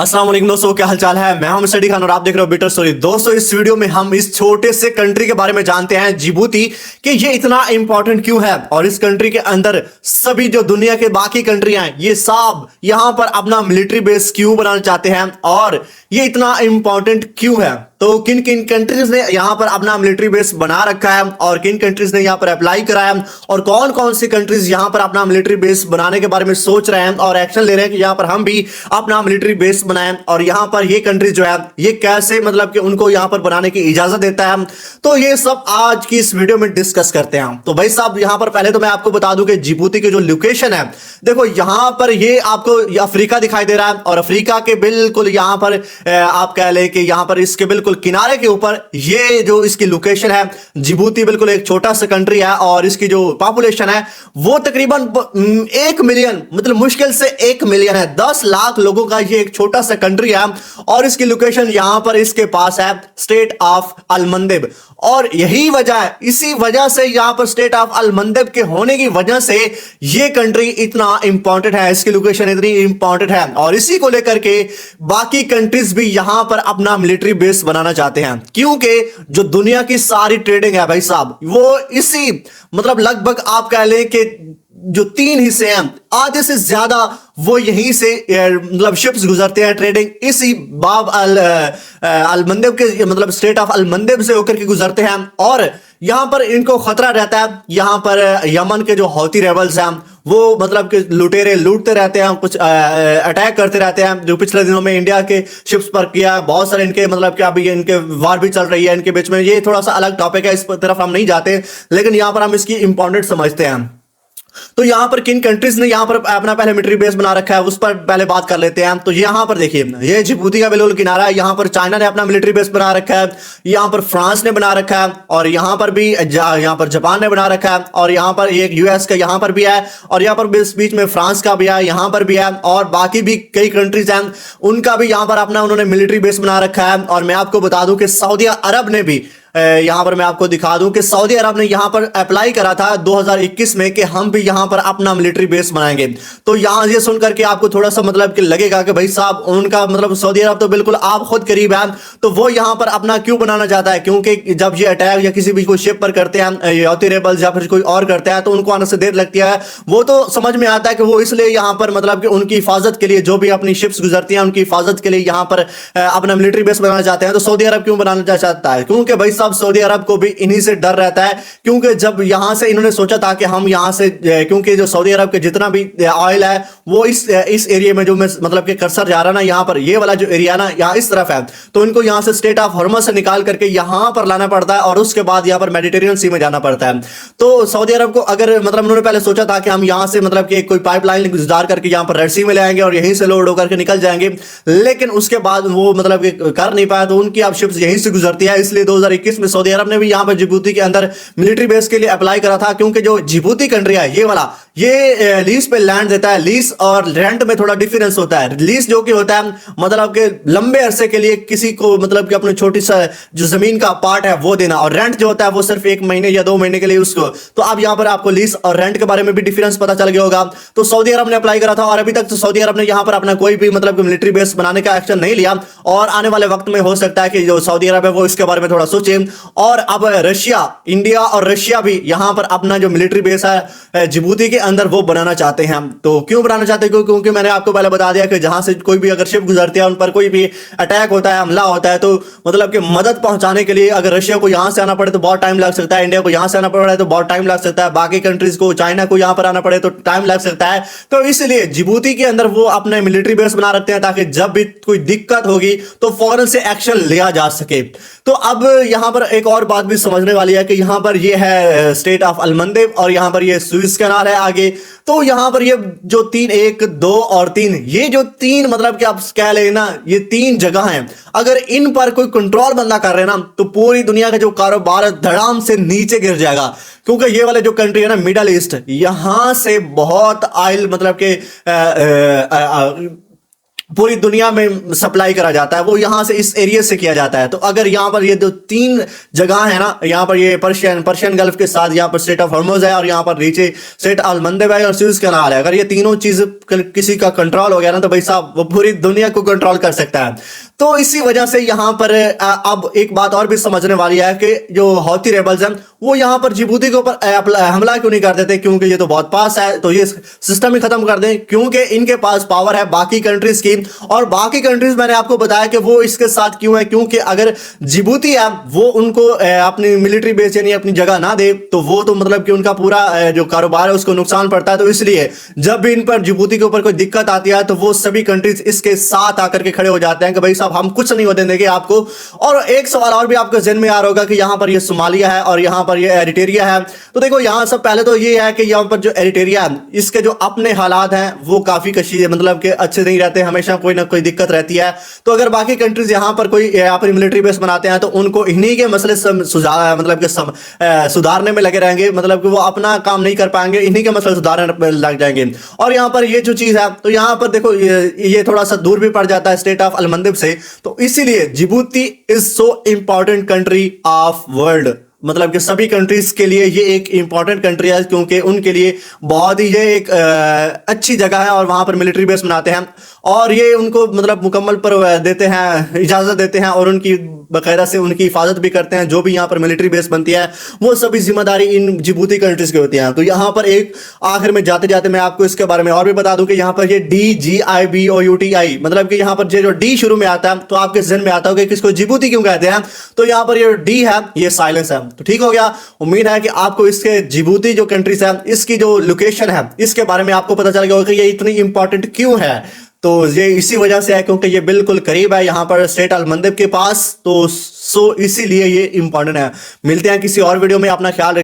अस्सलाम वालेकुम दोस्तों, क्या हालचाल है। मैं हूं स्टडी खान और आप देख रहे हो बिटर स्टोरी। दोस्तों, इस वीडियो में हम इस छोटे से कंट्री के बारे में जानते हैं, जिबूती, कि ये इतना इंपॉर्टेंट क्यों है और इस कंट्री के अंदर सभी जो दुनिया के बाकी कंट्रियां हैं ये सब यहां पर अपना मिलिट्री बेस क्यों बनाना चाहते हैं और ये इतना इंपॉर्टेंट क्यों है। तो किन किन कंट्रीज ने यहां पर अपना मिलिट्री बेस बना रखा है और किन कंट्रीज ने यहां पर अप्लाई करा है और कौन कौन सी कंट्रीज यहां पर अपना मिलिट्री बेस बनाने के बारे में सोच रहे हैं और एक्शन ले रहे हैं कि यहां पर हम भी अपना मिलिट्री बेस बनाएं और यहां पर ये कंट्री जो है ये कैसे मतलब कि उनको यहां पर बनाने की इजाजत देता है। तो ये सब आज की इस वीडियो में डिस्कस करते हैं। तो भाई साहब, यहां पर पहले तो मैं आपको बता दूं कि जिबूती की जो लोकेशन है, देखो यहां पर ये आपको अफ्रीका दिखाई दे रहा है और अफ्रीका के बिल्कुल यहां पर आप कह ले कि यहां पर इसके बिल्कुल किनारे के ऊपर ये जो इसकी लोकेशन है, जिबूती बिल्कुल एक छोटा सा कंट्री है और इसकी जो पॉपुलेशन है वो तकरीबन 1 मिलियन, मतलब मुश्किल से 1 मिलियन है। 10 लाख लोगों का ये एक छोटा सा कंट्री है और इसकी लोकेशन यहां पर इसके पास है स्टेट ऑफ अलमंदेब। और यही वजह है, इसी वजह से यहां पर स्टेट ऑफ अलमंदेब के होने की वजह से ये कंट्री इतना इंपॉर्टेंट है, इसकी लोकेशन इतनी इंपॉर्टेंट है और इसी को लेकर के बाकी कंट्रीज भी यहां पर अपना मिलिट्री बेस बनाना चाहते हैं, क्योंकि जो दुनिया की सारी ट्रेडिंग है भाई साहब वो इसी मतलब लगभग आप कह लें कि जो 3 हिस्से हैं आधे से ज्यादा वो यहीं से मतलब शिप्स गुजरते हैं, ट्रेडिंग इसी बाब अलमंदेब के मतलब स्टेट ऑफ अलमंदेब से होकर के गुजरते हैं। और यहां पर इनको खतरा रहता है, यहां पर यमन के जो हौती रेबल्स हैं वो मतलब कि लुटेरे लूटते रहते हैं, कुछ अटैक करते रहते हैं, जो पिछले दिनों में इंडिया के शिप्स पर किया। बहुत सारे इनके मतलब कि अभी इनके वार भी चल रही है इनके बीच में, ये थोड़ा सा अलग टॉपिक है, इस तरफ हम नहीं जाते, लेकिन यहां पर हम इसकी इंपॉर्टेंट समझते हैं। तो यहां पर किन कंट्रीज ने यहां पर अपना पहले मिलिट्री बेस बना रखा है उस पर पहले बात कर लेते हैं। तो यहां पर देखिए, ये जिबूती का बिल्कुल किनारा है, यहां पर चाइना ने अपना मिलिट्री बेस बना रखा है, यहां पर फ्रांस ने बना रखा है और यहां पर भी यहां पर जापान ने बना रखा है और यहां पर एक यूएस का यहां पर भी है और यहां पर बीच में फ्रांस का भी है, यहां पर भी है और बाकी भी कई कंट्रीज हैं उनका भी यहां पर अपना उन्होंने मिलिट्री बेस बना रखा है। और मैं आपको बता दूं कि सऊदी अरब ने भी यहां पर मैं आपको दिखा दूं कि सऊदी अरब ने यहां पर अप्लाई करा था 2021 में कि हम भी यहां पर अपना मिलिट्री बेस बनाएंगे। तो यहां ये सुनकर के आपको थोड़ा सा मतलब कि लगेगा कि भाई साहब उनका मतलब सऊदी अरब तो बिल्कुल आप खुद करीब है, तो वो यहां पर अपना क्यों बनाना चाहता है, क्योंकि जब ये अटैक या किसी भी कोई शिप पर करते हैं हौती रेबल्स या फिर कोई और करते हैं तो उनको आने से देर लगती है। वो तो समझ में आता है कि वो इसलिए यहां पर मतलब कि उनकी हिफाजत के लिए, जो भी अपनी शिप्स गुजरती हैं उनकी हिफाजत के लिए यहां पर अपना मिलिट्री बेस बनाना चाहते हैं। तो सऊदी अरब क्यों बनाना चाहता है, क्योंकि भाई साहब सऊदी अरब को भी इन्हीं से डर रहता है, क्योंकि जब यहां से इन्होंने सोचा था कि हम यहां से, क्योंकि जो सऊदी अरब के जितना भी ऑयल है वो इस एरिया में जो मैं मतलब कि कर्सर जा रहा ना, यहां पर ये वाला जो एरिया ना यहां इस तरफ है, तो इनको यहां से स्टेट ऑफ हॉर्मस से निकाल करके यहां पर लाना पड़ता है और उसके बाद यहां पर मेडिटेरियन सी में जाना पड़ता है। तो सऊदी अरब को अगर मतलब उन्होंने पहले सोचा था कि हम यहां से मतलब कि कोई पाइपलाइन गुजार करके यहां पर रेड सी में ले आएंगे और यहीं से लोड होकर के निकल जाएंगे, लेकिन उसके बाद वो मतलब कि कर नहीं पाया, तो उनकी अब शिप्स यहीं से गुजरती है। इसलिए 2021 में सऊदी अरब ने भी यहां पर जिबूती के अंदर मिलिट्री बेस के लिए अप्लाई करा था, क्योंकि जो जिबूती कंट्री है ये वाला ये लीज पे लैंड देता है। लीज और रेंट में थोड़ा डिफरेंस होता है। लीज जो कि होता है मतलब कि लंबे अरसे के लिए किसी को मतलब कि अपनी छोटी सा जो जमीन का पार्ट है वो देना, और रेंट जो होता है वो सिर्फ 1 महीने या 2 महीने के लिए उसको। तो अब यहां पर आपको लीज और रेंट के बारे में भी डिफरेंस पता चल गया होगा। तो सऊदी अरब ने अप्लाई करा था और अभी तक तो सऊदी अरब ने यहां पर अपना कोई भी मतलब मिलिट्री बेस बनाने का एक्शन नहीं लिया और आने वाले वक्त में हो सकता है कि जो सऊदी अरब है वो इसके बारे में थोड़ा सोचे। और अब रशिया, इंडिया और रशिया भी यहां पर अपना जो मिलिट्री बेस है जिबूती के अंदर वो बनाना चाहते हैं। तो क्यों बनाना चाहते हैं, क्योंकि मैंने आपको पहले बता दिया कि जहां से कोई भी अगर शिप गुजरती है उन पर कोई भी अटैक होता है, हमला होता है, तो मतलब कि मदद पहुंचाने के लिए अगर रशिया को यहां से आना पड़े तो बहुत टाइम लग सकता है, इंडिया को यहां से आना पड़े तो बहुत टाइम लग सकता है, बाकी कंट्रीज को, चाइना को यहां पर आना पड़े तो टाइम लग सकता है। तो इसलिए जिबूती के अंदर वो अपने मिलिट्री बेस बना रखते हैं ताकि जब भी कोई दिक्कत होगी तो फौरन से एक्शन लिया जा सके। तो अब यहां पर एक और बात भी समझने वाली है कि यहां पर ये है स्टेट ऑफ अलमंदेब और यहां पर ये सुइस कैनाल है आगे। तो यहां पर ये जो 3, 1, 2 और 3, ये जो 3 मतलब कि आप कह लेना ये 3 जगह हैं, अगर इन पर कोई कंट्रोल बंदा कर रहे ना तो पूरी दुनिया का जो कारोबार है धड़ाम से नीचे गिर जाएगा। क्योंकि ये वाले जो कंट्री है ना मिडल ईस्ट, यहां से बहुत ऑयल मतलब के पूरी दुनिया में सप्लाई करा जाता है, वो यहाँ से इस एरिया से किया जाता है। तो अगर यहाँ पर ये जो 3 जगह है ना, यहाँ पर ये पर्शियन गल्फ के साथ यहाँ पर स्ट्रेट ऑफ हॉर्मुज़ है, और यहाँ पर नीचे स्ट्रेट ऑफ मंदेब है और सुएज कैनाल है। अगर ये तीनों चीज किसी का कंट्रोल हो गया ना, तो भाई साहब वो पूरी दुनिया को कंट्रोल कर सकता है। तो इसी वजह से यहाँ पर अब एक बात और भी समझने वाली है कि जो हौती रेबल्स हैं वो यहाँ पर जिबूती के ऊपर हमला क्यों नहीं कर देते, क्योंकि ये तो बहुत पास है, तो ये सिस्टम ही खत्म कर दें, क्योंकि इनके पास पावर है बाकी कंट्रीज की। और बाकी कंट्रीज मैंने आपको बताया कि वो इसके साथ क्यों है, क्योंकि अगर जिबूती है वो उनको अपनी मिलिट्री बेस यानी अपनी जगह ना दे, तो वो तो मतलब कि उनका पूरा जो कारोबार है उसको नुकसान पड़ता है। तो इसलिए जब भी इन पर जिबूती के ऊपर कोई दिक्कत आती है, तो वो सभी कंट्रीज इसके साथ आकर के खड़े हो जाते हैं कि भाई साहब हम कुछ नहीं होने देंगे आपको। और एक सवाल और भी आपके जहन में आ रहा होगा कि यहां पर ये सोमालिया है और यहां पर ये एरिट्रिया है। तो देखो यहां सब पहले तो ये है कि यहां पर जो एरिट्रिया है इसके जो अपने हालात हैं वो काफी कशीद है, मतलब कि अच्छे नहीं रहते, हमेशा कोई ना कोई दिक्कत रहती है। तो अगर बाकी कंट्रीज यहां पर कोई यहाँ पर मिलिट्री बेस बनाते हैं, तो उनको इन्हीं के मसले मतलब कि सुधारने में लगे रहेंगे, मतलब कि वो अपना काम नहीं कर पाएंगे, इन्हीं के मसले सुधारने में लग जाएंगे। और यहां पर ये जो चीज है, तो यहां पर देखो ये थोड़ा सा दूर भी पड़ जाता है स्टेट ऑफ अलमंदब से, तो इसीलिए Djibouti is so important country of world, मतलब कि सभी कंट्रीज के लिए ये एक इंपॉर्टेंट कंट्री है, क्योंकि उनके लिए बहुत ही ये एक अच्छी जगह है और वहां पर मिलिट्री बेस बनाते हैं, और ये उनको मतलब मुकम्मल पर देते हैं, इजाजत देते हैं, और उनकी बाकायदा से उनकी हिफाजत भी करते हैं। जो भी यहाँ पर मिलिट्री बेस बनती है वो सभी जिम्मेदारी इन जिबूती कंट्रीज की होती है। तो यहाँ पर एक आखिर में जाते जाते मैं आपको इसके बारे में और भी बता दूं कि यहाँ पर ये DGIBOUTI, मतलब कि यहाँ पर जो डी शुरू में आता है, तो आपके जहन में आता होगा कि इसको जिबूती क्यों कहते हैं। तो यहाँ पर ये डी है, ये साइलेंस है। तो ठीक हो गया, उम्मीद है कि आपको इसके जिबूती जो कंट्रीज है इसकी जो लोकेशन है इसके बारे में आपको पता चल गया होगा कि ये इतनी इंपॉर्टेंट क्यों है। तो ये इसी वजह से है क्योंकि ये बिल्कुल करीब है यहाँ पर स्ट्रेट ऑफ मंदेब के पास, तो इसीलिए ये इंपॉर्टेंट है। मिलते हैं किसी और वीडियो में, अपना ख्याल